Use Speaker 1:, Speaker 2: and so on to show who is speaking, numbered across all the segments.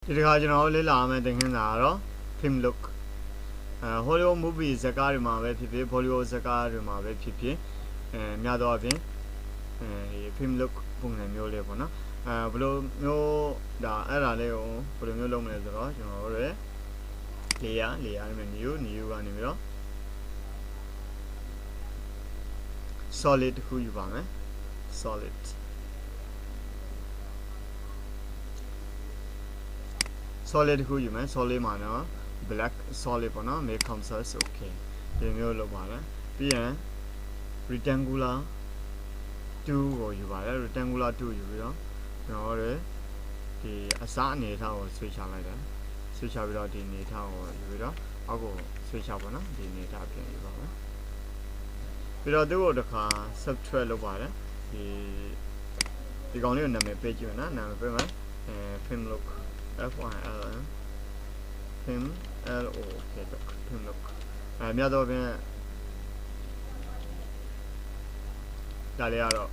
Speaker 1: ဒီတစ်ခါကျွန်တော်လေ့လာမယ့်သင်ခန်းစာကတော့ film look Hollywood movie ဇာတ်ကားတွေမှာပဲဖြစ်ဖြစ် Bollywood ဇာတ်ကားတွေမှာပဲဖြစ်ဖြစ်များသောအားဖြင့်film look ပုံစံမျိုးလေးပေါ့နော်ဘယ်လိုမျိုးဒါအဲ့ဒါလေးကိုဘယ်လိုမျိုးလုပ်မလဲဆိုတော့ကျွန်တော်တို့ရဲ့ layer နဲ့ new ကနေပြီးတော့ solid တစ်ခုယူပါမယ် solidတစ်ခုယူမယ် solid မှာနော် black solid ပေါ့နော် make concept okay ဒီမျိုးလုပ်ပါမယ်ပြီးရင် rectangular 2ကိုယူပါတယ် rectangular 2ယူပြီးတော့ကျွန်တော်တို့ဒီအစားအနေထားကို switch ချလိုက်တယ် switch ချပြီးတော့ဒီအနေထားကိုယူပြီးတော့အောက်ကို switch ချပေါ့နော်ဒီအနေထားပြန်ယူပါမယ်ပြီးတော့သူ့ကိုတစ်ခါ subtract လုပ်ပါတယ်ဒီကောင်လေးကိုနာမည်ပေးကြည့်မယ်နော်နာမည်ပေးမယ်film look F1L film LOK film look မြတ်တော့ဖြင့်ဒါလေးကတော့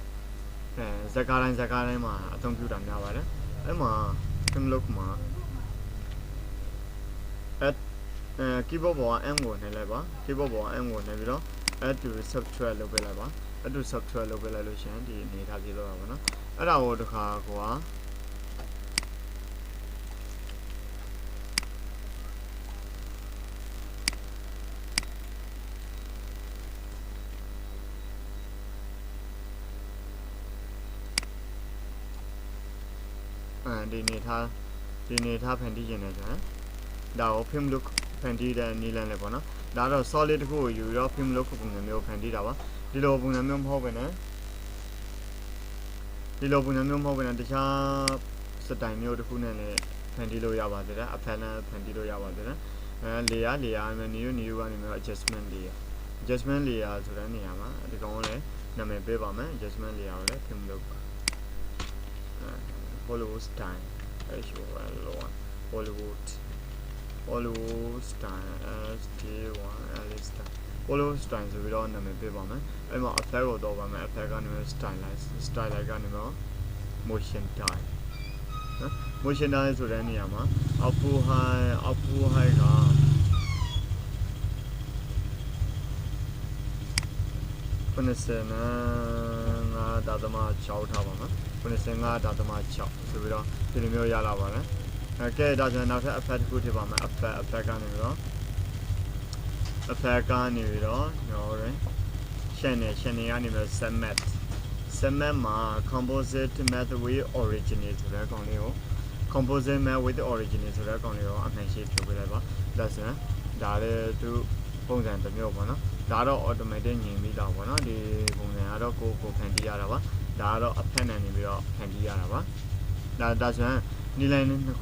Speaker 1: ဇာတ်ကားတိုင်းမှာအသုံးပြုတာများပါတယ်အဲ့မှာ film look မှာkeyboard ပေါ်က M ကိုနှိပ်လိုက်ပါ keyboard ပေါ်က M ကိုနှိပ်ပြီးတော့ add to subtract လုပ်ပေးလိုက်ပါ add to subtract လုပ်ပေးလိုက်လို့ရှိရင်ဒီအနေထားပြေတော့ပါဘောနော်အဲ့ဒါကိုတစ်ခါကွာဒီနေထားဖန်တီးခြင်းနဲ့ဆိုရင်ဒါကို film look ဖန်တီးတဲ့နည်းလမ်းလေးပေါ့နော်ဒါတော့ solid တစ်ခုကိုယူတော့ film look ပုံစံမျိုးဖန်တီးတာပါဒီလိုပုံစံမျိုးမဟုတ်ဘဲနဲ့တခြားစတိုင်မျိုးတစ်ခုနဲ့လည်းဖန်တီးလို့ရပါသေးတယ်အဖက်နဲ့ဖန်တီးလို့ရပါသေးတယ်layer နဲ့ new ကနေမျိုး adjustment layer ဆိုတဲ့နေရာမှာဒီကောင်ကိုလည်းနာမည်ပေးပါမယ် adjustment layer ကိုလည်း film look Hollywood style Hollywood style ST1 style Hollywood style ဆိုပြီးတော့နာမည်ပေးပါမယ်အဲ့မှာ effect ကိုတော့ပါမယ် effect ကနေ style ကနေတော့ motion style နော် motion style ဆိုတဲ့နေရာမှာ output high က95.6ထားပါမယ်95.6ဆိုပြီးတော့ဒီလိုမျိုးရလာပါတယ်ကဲဒါဆိုရင်နောက်ထပ် effect တစ်ခုထည့်ပါမယ် effect ကနေပြီးတော့ကျွန်တော်တို့ရှင်းနေကနေပြီး setမှာ composite method with originate ဆိုတဲ့ကောင်လေးကို composite method with originate ဆိုတဲ့ကောင်လေးကိုအမှန်ရှိဖြုတ်ပေးလိုက်ပါဒါဆိုရင်ဒါလည်းသူပုံစံတစ်မျိုးပေါ့နော်ဒါတော့ automatic ညင်ပြီးတော့ပေါ့နော်ဒီပုံစံကတော့ကိုဖန်တီးရတာပါဒါကတော့အဖက်နဲ့နေပြီးတော့ဖန်တီးရတာပါဒါဆိုရင်နီလိုင်းနှစ်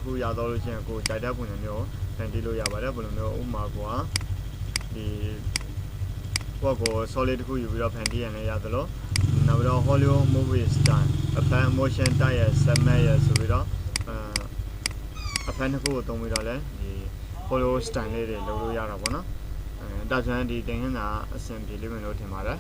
Speaker 1: ခုရတော့လို့ရှိရင်ကိုကြိုက်တဲ့ပုံစံမျိုးဖန်တီးလို့ရပါတယ်ဘယ်လိုမျိုးဥပမာကွာဒီကို solid တစ်ခုယူပြီးတော့ဖန်တီးရလည်းရသလိုနောက်ပြီးတော့ Hollywood movie style အဖက် motion တိုက်ရ submit ရဆိုပြီးတော့အဖက်နှစ်ခုကိုသုံးပြီးတော့လည်းဒီ Hollywood style လေးတွေလုပ်လို့ရတာပေါ့နော်ဒါဆိုရင်ဒီသင်ခန်းစာအဆင်ပြေလိမ့်မယ်လို့ထင်ပါတယ်